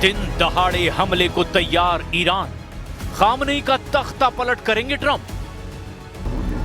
दिन दहाड़े हमले को तैयार ईरान, खामनेई का तख्ता पलट करेंगे ट्रंप।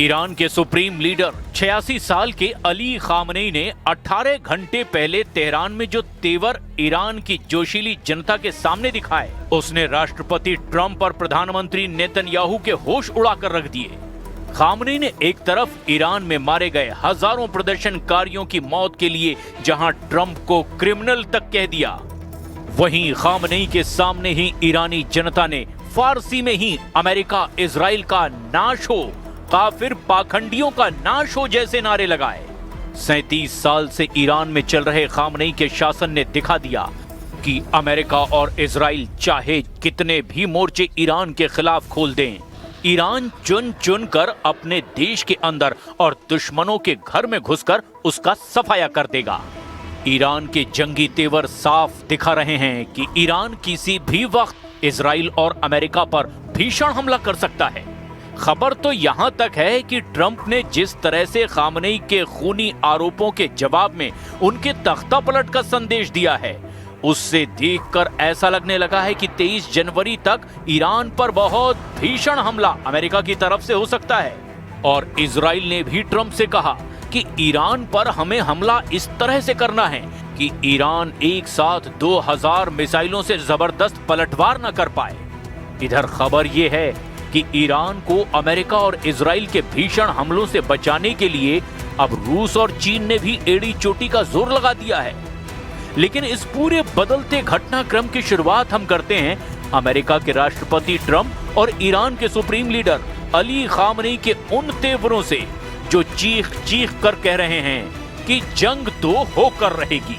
ईरान के सुप्रीम लीडर 86 साल के अली खामनेई ने 18 घंटे पहले तेहरान में जो तेवर ईरान की जोशीली जनता के सामने दिखाए, उसने राष्ट्रपति ट्रंप और प्रधानमंत्री नेतन्याहू के होश उड़ाकर रख दिए। खामनेई ने एक तरफ ईरान में मारे गए हजारों प्रदर्शनकारियों की मौत के लिए जहां ट्रंप को क्रिमिनल तक कह दिया, वहीं खामनेई के सामने ही ईरानी जनता ने फारसी में ही अमेरिका इजराइल का नाश हो, काफिर पाखंडियों का नाश हो जैसे नारे लगाए। 37 साल से ईरान में चल रहे खामनेई के शासन ने दिखा दिया कि अमेरिका और इजराइल चाहे कितने भी मोर्चे ईरान के खिलाफ खोल दें, ईरान चुन चुन कर अपने देश के अंदर और दुश्मनों के घर में घुसकर उसका सफाया कर देगा। ईरान के जंगी तेवर साफ दिखा रहे हैं कि ईरान किसी भी वक्त इजराइल और अमेरिका पर भीषण हमला कर सकता है। खबर तो यहां तक है कि ट्रंप ने जिस तरह से खामनेई के खूनी आरोपों के जवाब में उनके तख्ता पलट का संदेश दिया है, उससे देखकर ऐसा लगने लगा है कि 23 जनवरी तक ईरान पर बहुत भीषण हमला अमेरिका की तरफ से हो सकता है। और इजराइल ने भी ट्रंप से कहा कि ईरान पर हमें हमला इस तरह से करना है कि ईरान एक साथ 2000 मिसाइलों से जबरदस्त पलटवार न कर पाए। इधर खबर यह है कि ईरान को अमेरिका और इजराइल के भीषण हमलों से बचाने के लिए अब रूस और चीन ने भी एड़ी चोटी का जोर लगा दिया है। लेकिन इस पूरे बदलते घटनाक्रम की शुरुआत हम करते हैं अमेरिका के राष्ट्रपति ट्रंप और ईरान के सुप्रीम लीडर अली खामनेई के उन तेवरों से जो चीख चीख कर कह रहे हैं कि जंग तो होकर रहेगी।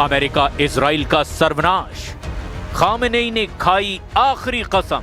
अमेरिका इजराइल का सर्वनाश, खामनेई ने खाई आखिरी कसम।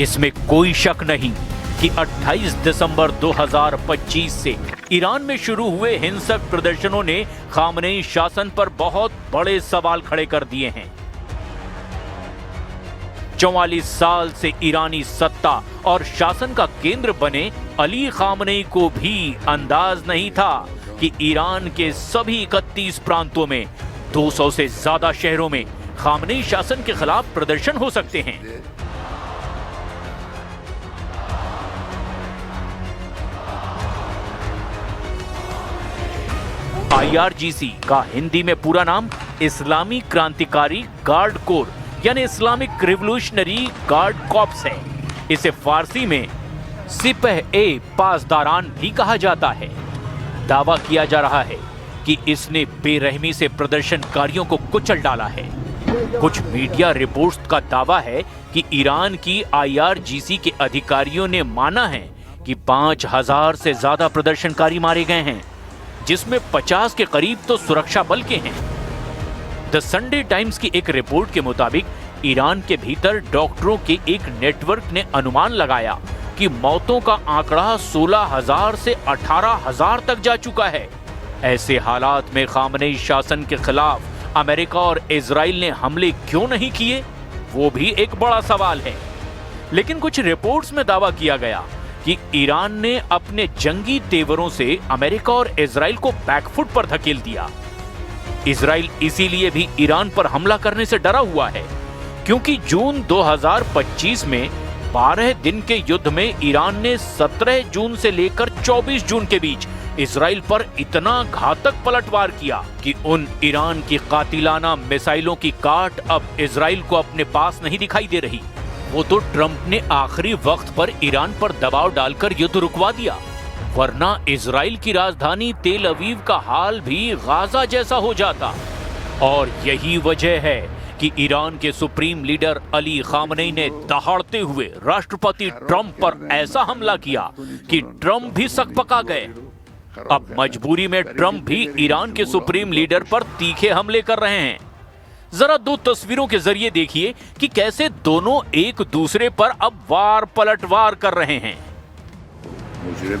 इसमें कोई शक नहीं कि 28 दिसंबर 2025 से ईरान में शुरू हुए हिंसक प्रदर्शनों ने खामनेई शासन पर बहुत बड़े सवाल खड़े कर दिए हैं। 44 साल से ईरानी सत्ता और शासन का केंद्र बने अली खामनेई को भी अंदाज नहीं था कि ईरान के सभी 31 प्रांतों में 200 से ज्यादा शहरों में खामनेई शासन के खिलाफ प्रदर्शन हो सकते हैं। IRGC का हिंदी में पूरा नाम इस्लामी क्रांतिकारी गार्ड कोर यानी इस्लामिक रिवोल्यूशनरी गार्ड कॉर्प्स है। इसे फारसी में सिपह-ए पासदारान भी कहा जाता है। दावा किया जा रहा है कि इसने बेरहमी से प्रदर्शनकारियों को कुचल डाला है। कुछ मीडिया रिपोर्ट्स का दावा है कि ईरान की IRGC के अधिकारियों ने माना है कि 5000 से ज्यादा प्रदर्शनकारी मारे गए हैं, जिसमें 50 के करीब तो सुरक्षा बल के हैं। द संडे टाइम्स की एक रिपोर्ट के मुताबिक ईरान के भीतर डॉक्टरों के एक नेटवर्क ने अनुमान लगाया कि मौतों का आंकड़ा 16,000 से 18,000 तक जा चुका है। ऐसे हालात में खामनेई शासन के खिलाफ अमेरिका और इजराइल ने हमले क्यों नहीं किए, वो भी एक बड़ा सवाल है। लेकिन कुछ रिपोर्ट्स में दावा किया गया कि ईरान ने अपने जंगी तेवरों से अमेरिका और इजराइल को बैकफुट पर धकेल दिया। इजराइल इसीलिए भी ईरान पर हमला करने से डरा हुआ है क्योंकि जून 2025 में 12 दिन के युद्ध में ईरान ने 17 जून से लेकर 24 जून के बीच इजराइल पर इतना घातक पलटवार किया कि उन ईरान की कातिलाना मिसाइलों की काट अब इजराइल को अपने पास नहीं दिखाई दे रही। वो तो ट्रंप ने आखिरी वक्त पर ईरान पर दबाव डालकर युद्ध रुकवा दिया, वरना इजराइल की राजधानी तेल अवीव का हाल भी गाजा जैसा हो जाता। और यही वजह है कि ईरान के सुप्रीम लीडर अली खामनेई ने दहाड़ते हुए राष्ट्रपति ट्रंप पर ऐसा हमला किया कि ट्रंप भी सकपका गए। अब मजबूरी में ट्रंप भी ईरान के सुप्रीम लीडर पर तीखे हमले कर रहे हैं। जरा दो तस्वीरों के जरिए देखिए कि कैसे दोनों एक दूसरे पर अब वार पलटवार कर रहे हैं। मुजरिम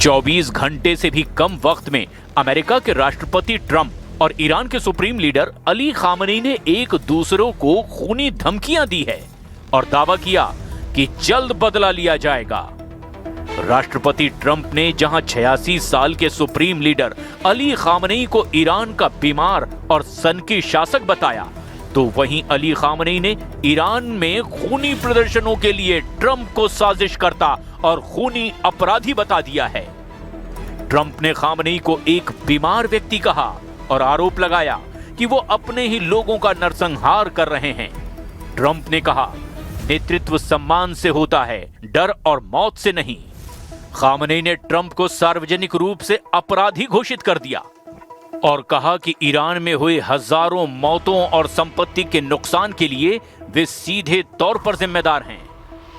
चौबीस घंटे से भी कम वक्त में अमेरिका के राष्ट्रपति ट्रंप और ईरान के सुप्रीम लीडर अली खामनेई ने एक दूसरों को खूनी धमकियां दी है और दावा किया कि जल्द बदला लिया जाएगा। राष्ट्रपति ट्रंप ने जहां 86 साल के सुप्रीम लीडर अली खामनेई को ईरान का बीमार और सनकी शासक बताया, तो वहीं अली खामनेई ने ईरान में खूनी प्रदर्शनों के लिए ट्रंप को साजिश करता और खूनी अपराधी बता दिया है। ट्रंप ने खामनेई को एक बीमार व्यक्ति कहा और आरोप लगाया कि वो अपने ही लोगों का नरसंहार कर रहे हैं। ट्रंप ने कहा, नेतृत्व सम्मान से होता है, डर और मौत से नहीं। खामनेई ने ट्रंप को सार्वजनिक रूप से अपराधी घोषित कर दिया और कहा कि ईरान में हुए हजारों मौतों और संपत्ति के नुकसान के लिए वे सीधे तौर पर जिम्मेदार हैं।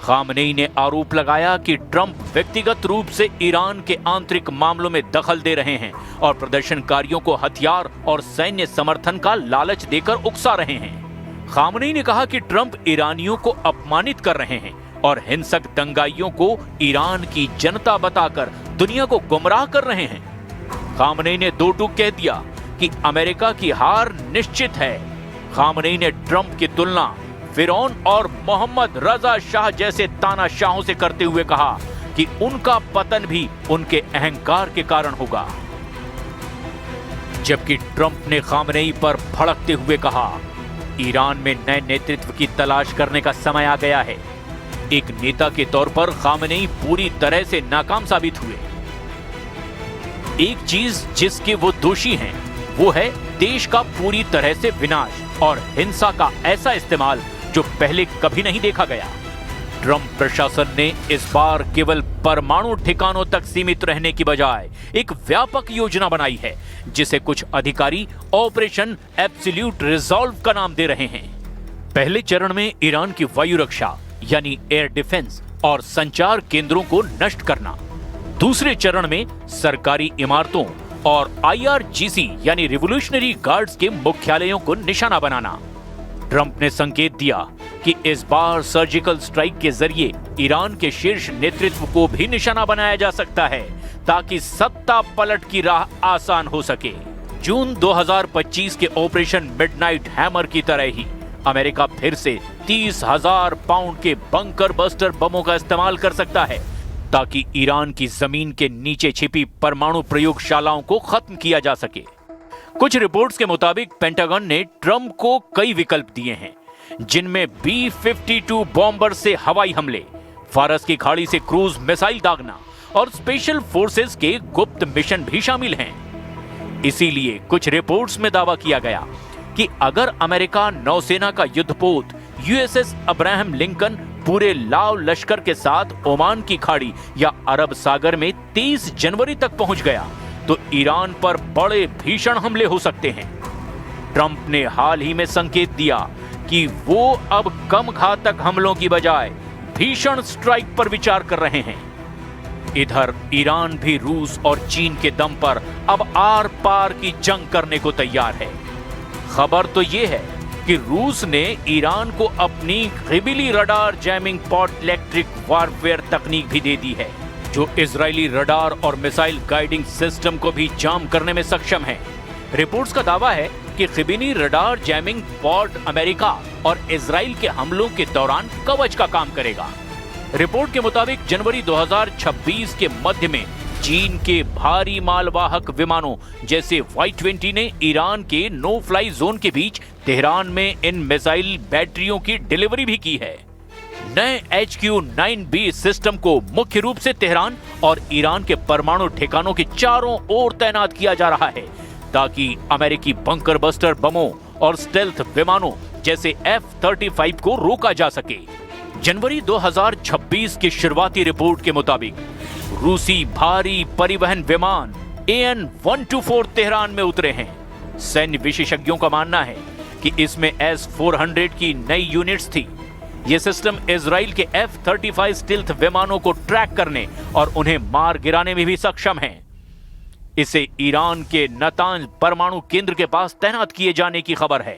खामनेई ने आरोप लगाया कि ट्रंप व्यक्तिगत रूप से ईरान के आंतरिक मामलों में दखल दे रहे हैं और प्रदर्शनकारियों को हथियार और सैन्य समर्थन का लालच देकर उकसा रहे हैं। खामनेई ने कहा कि ट्रंप ईरानियों को अपमानित कर रहे हैं और हिंसक दंगाइयों को ईरान की जनता बताकर दुनिया को गुमराह कर रहे हैं। खामनेई ने दो टूक कह दिया कि अमेरिका की हार निश्चित है। खामनेई ने ट्रंप की तुलना फिरौन और मोहम्मद रजा शाह जैसे तानाशाहों से करते हुए कहा कि उनका पतन भी उनके अहंकार के कारण होगा। जबकि ट्रंप ने खामनेई पर भड़कते हुए कहा, ईरान में नए नेतृत्व की तलाश करने का समय आ गया है। एक नेता के तौर पर खामनेई पूरी तरह से नाकाम साबित हुए। एक चीज जिसके वो दोषी हैं, वो है देश का पूरी तरह से विनाश और हिंसा का ऐसा इस्तेमाल जो पहले कभी नहीं देखा गया। ट्रंप प्रशासन ने इस बार केवल परमाणु ठिकानों तक सीमित रहने की बजाय एक व्यापक योजना बनाई है, जिसे कुछ अधिकारी ऑपरेशन एब्सोल्यूट रिजॉल्व का नाम दे रहे हैं। पहले चरण में ईरान की वायु रक्षा यानी एयर डिफेंस और संचार केंद्रों को नष्ट करना, दूसरे चरण में सरकारी इमारतों और IRGC यानी रिवोल्यूशनरी गार्ड्स के मुख्यालयों को निशाना बनाना। ट्रंप ने संकेत दिया कि इस बार सर्जिकल स्ट्राइक के जरिए ईरान के शीर्ष नेतृत्व को भी निशाना बनाया जा सकता है ताकि सत्ता पलट की राह आसान हो सके। जून 2025 के ऑपरेशन मिडनाइट हैमर की तरह ही अमेरिका फिर से 30,000 पाउंड के बंकर बस्टर बमों का इस्तेमाल कर सकता है ताकि ईरान की जमीन के नीचे छिपी परमाणु प्रयोगशालाओं को खत्म किया जा सके। कुछ रिपोर्ट्स के मुताबिक पेंटागन ने ट्रंप को कई विकल्प दिए हैं, जिनमें B-52 बॉम्बर से हवाई हमले, फारस की खाड़ी से क्रूज मिसाइल दागना और स्पेशल फोर्सेस के गुप्त मिशन भी शामिल हैं। इसीलिए कुछ रिपोर्ट्स में दावा किया गया कि अगर अमेरिका नौसेना का युद्धपोत USS अब्राहम लिंकन पूरे लाव लश्कर के साथ ओमान की खाड़ी या अरब सागर में 23 जनवरी तक पहुंच गया तो ईरान पर बड़े भीषण हमले हो सकते हैं। ट्रंप ने हाल ही में संकेत दिया कि वो अब कम घातक हमलों की बजाय भीषण स्ट्राइक पर विचार कर रहे हैं। इधर ईरान भी रूस और चीन के दम पर अब आर पार की जंग करने को तैयार है। खबर तो ये है कि रूस ने ईरान को अपनी Ghibli radar jamming pod electric warfare तकनीक भी दे दी है, जो इजरायली रडार और मिसाइल गाइडिंग सिस्टम को भी जाम करने में सक्षम है। रिपोर्ट्स का दावा है कि Ghibli radar jamming pod America और इजराइल के हमलों के दौरान कवच का काम करेगा। रिपोर्ट के मुताबिक जनवरी 2026 के मध्य में चीन के भारी मालवाहक विमानों जैसे Y-20 ने ईरान के नो फ्लाई जोन के बीच तेहरान में इन मिसाइल बैटरियों की डिलीवरी भी की है। नए HQ-9B सिस्टम को मुख्य रूप से तेहरान और ईरान के परमाणु ठिकानों के चारों ओर तैनात किया जा रहा है, ताकि अमेरिकी बंकर बस्टर बमों और स्टेल्थ विमानों जैसे F-35 को रोका जा सके। जनवरी 2026 की शुरुआती रिपोर्ट के मुताबिक रूसी भारी परिवहन विमान AN-124 तेहरान में उतरे हैं। सैन्य विशेषज्ञों का मानना है कि इसमें S-400 की नई यूनिट्स थी। ये सिस्टम इजराइल के F-35 स्टील्थ विमानों को ट्रैक करने और उन्हें मार गिराने में भी सक्षम है। इसे ईरान के नतांज परमाणु केंद्र के पास तैनात किए जाने की खबर है।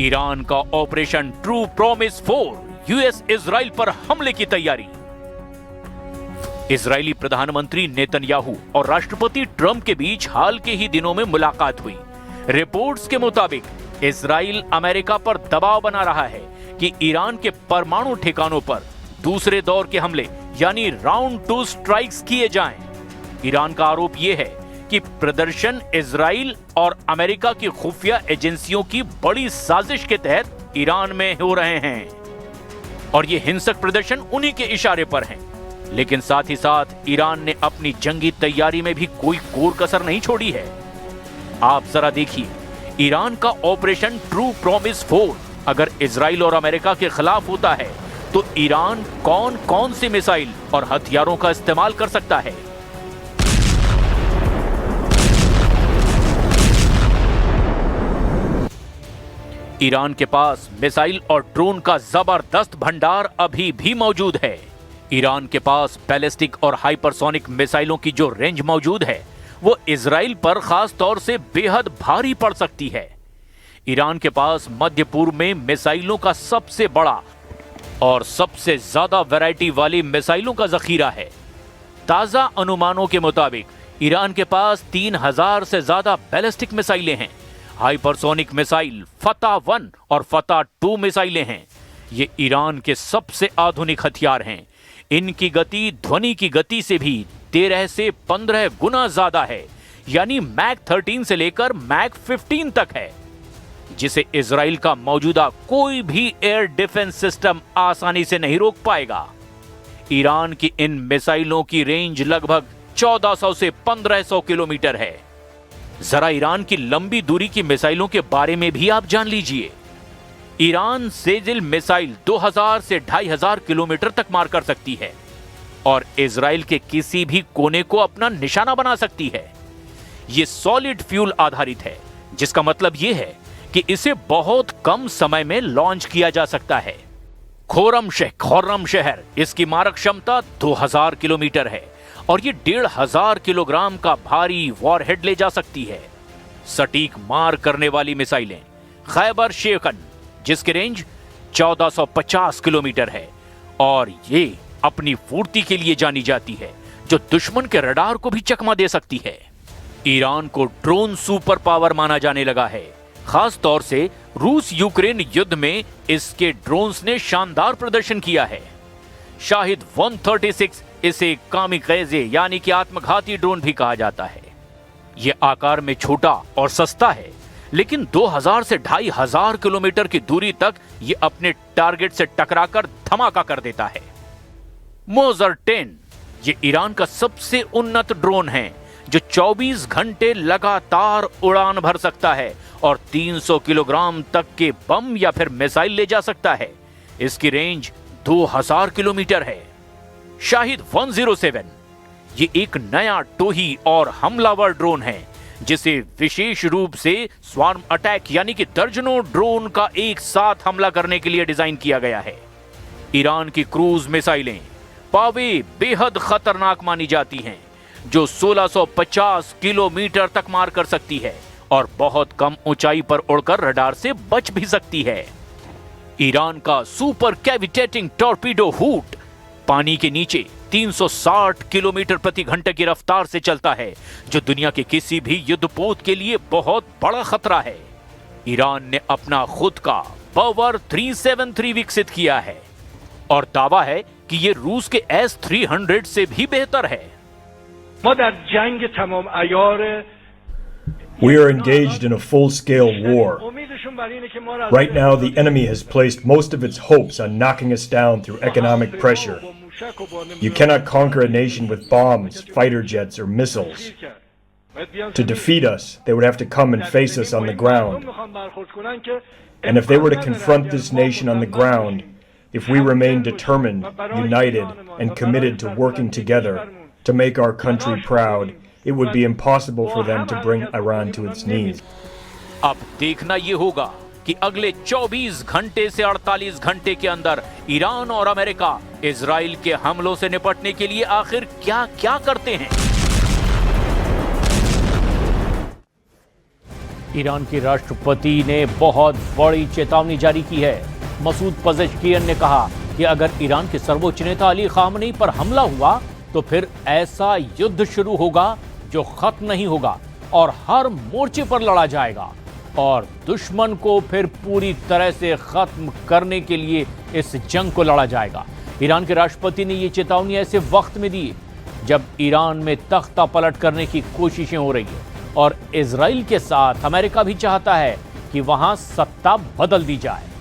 ईरान का operation true promise 4, US Israel पर हमले की तैयारी। इजरायली प्रधानमंत्री नेतन्याहू और राष्ट्रपति ट्रंप के बीच हाल के ही दिनों में मुलाकात हुई। रिपोर्ट्स के मुताबिक इजराइल अमेरिका पर दबाव बना रहा है कि ईरान के परमाणु ठिकानों पर दूसरे दौर के हमले यानी राउंड 2 स्ट्राइक्स किए जाएं। ईरान का आरोप यह है कि प्रदर्शन इजराइल और अमेरिका की खुफिया एजेंसियों की बड़ी साजिश के तहत ईरान में हो रहे हैं और ये हिंसक प्रदर्शन उन्हीं के इशारे पर हैं। लेकिन साथ ही साथ ईरान ने अपनी जंगी तैयारी में भी कोई कोर कसर नहीं छोड़ी है। आप जरा देखिए, ईरान का ऑपरेशन ट्रू प्रॉमिस 4 अगर इजराइल और अमेरिका के खिलाफ होता है तो ईरान कौन कौन से मिसाइल और हथियारों का इस्तेमाल कर सकता है। ईरान के पास मिसाइल और ड्रोन का जबरदस्त भंडार अभी भी मौजूद है। ईरान के पास बैलिस्टिक और हाइपरसोनिक मिसाइलों की जो रेंज मौजूद है वो इजराइल पर खास तौर से बेहद भारी पड़ सकती है। ईरान के पास मध्य पूर्व में मिसाइलों का सबसे बड़ा और सबसे ज्यादा वैरायटी वाली मिसाइलों का जखीरा है। ताजा अनुमानों के मुताबिक ईरान के पास 3000 से ज्यादा बैलिस्टिक मिसाइलें हैं। हाइपरसोनिक मिसाइल फतह 1 और फतह 2 मिसाइलें हैं। ये ईरान के सबसे आधुनिक हथियार हैं। इनकी गति ध्वनि की गति से भी 13 से 15 गुना ज्यादा है, यानी मैक 13 से लेकर मैक 15 तक है, जिसे इजराइल का मौजूदा कोई भी एयर डिफेंस सिस्टम आसानी से नहीं रोक पाएगा। ईरान की इन मिसाइलों की रेंज लगभग 1400 से 1500 किलोमीटर है। जरा ईरान की लंबी दूरी की मिसाइलों के बारे में भी आप जान लीजिए। ईरान सेजिल मिसाइल 2000 से 2500 किलोमीटर तक मार कर सकती है और इजराइल के किसी भी कोने को अपना निशाना बना सकती है। यह सॉलिड फ्यूल आधारित है, जिसका मतलब यह है कि इसे बहुत कम समय में लॉन्च किया जा सकता है। खुर्रम शहर इसकी मारक क्षमता 2000 किलोमीटर है और ये 1500 किलोग्राम का भारी वॉरहेड ले जा सकती है। सटीक मार करने वाली मिसाइलें खैबर शेखन, जिसकी रेंज 1450 किलोमीटर है और ये अपनी फुर्ती के लिए जानी जाती है, जो दुश्मन के रडार को भी चकमा दे सकती है। ईरान को ड्रोन सुपर पावर माना जाने लगा है। खास तौर से रूस यूक्रेन युद्ध में इसके ड्रोन्स ने शानदार प्रदर्शन किया है। शाहिद 136 इसे कामिकाज़े यानी कि आत्मघाती ड्रोन भी कहा जाता है। यह आकार में छोटा और सस्ता है, लेकिन 2000 से 2500 किलोमीटर की दूरी तक यह अपने टारगेट से टकराकर धमाका कर देता है। मोजर 10 ये ईरान का सबसे उन्नत ड्रोन है, जो 24 घंटे लगातार उड़ान भर सकता है और 300 किलोग्राम तक के बम या फिर मिसाइल ले जा सकता है। इसकी रेंज 2000 किलोमीटर है। शाहिद 107 ये एक नया टोही और हमलावर ड्रोन है जिसे विशेष रूप से स्वार्म अटैक यानी कि दर्जनों ड्रोन का एक साथ हमला करने के लिए डिजाइन किया गया है। ईरान की क्रूज मिसाइलें पावे बेहद खतरनाक मानी जाती हैं, जो 1650 किलोमीटर तक मार कर सकती है और बहुत कम ऊंचाई पर उड़कर रडार से बच भी सकती है। ईरान का सुपर कैविटेटिंग टॉर्पीडो हूट पानी के नीचे 360 किलोमीटर प्रति घंटे की रफ्तार से चलता है, जो दुनिया के किसी भी युद्धपोत के लिए बहुत बड़ा खतरा है। ईरान ने अपना खुद का पावर 373 विकसित किया है और दावा है कि यह रूस के S-300 से भी बेहतर है। We are engaged in a full-scale war. Right now, the enemy has placed most of its hopes on knocking us down through economic pressure. You cannot conquer a nation with bombs, fighter jets, or missiles. To defeat us, they would have to come and face us on the ground. And if they were to confront this nation on the ground, if we remain determined, united, and committed to working together to make our country proud, it would be impossible for them to bring Iran to its knees. अब देखना ये होगा कि अगले 24 घंटे से 48 घंटे के अंदर ईरान और अमेरिका इजराइल के हमलों से निपटने के लिए आखिर क्या-क्या करते हैं। ईरान के राष्ट्रपति ने बहुत बड़ी चेतावनी जारी की है। मसूद पजेश्कियन ने कहा कि अगर ईरान के सर्वोच्च नेता अली खामनेई पर हमला हुआ तो फिर ऐसा युद्ध शुरू होगा जो खत्म नहीं होगा और हर मोर्चे पर लड़ा जाएगा और दुश्मन को फिर पूरी तरह से खत्म करने के लिए इस जंग को लड़ा जाएगा। ईरान के राष्ट्रपति ने यह चेतावनी ऐसे वक्त में दी जब ईरान में तख्ता पलट करने की कोशिशें हो रही है और इजराइल के साथ अमेरिका भी चाहता है कि वहां सत्ता बदल दी जाए।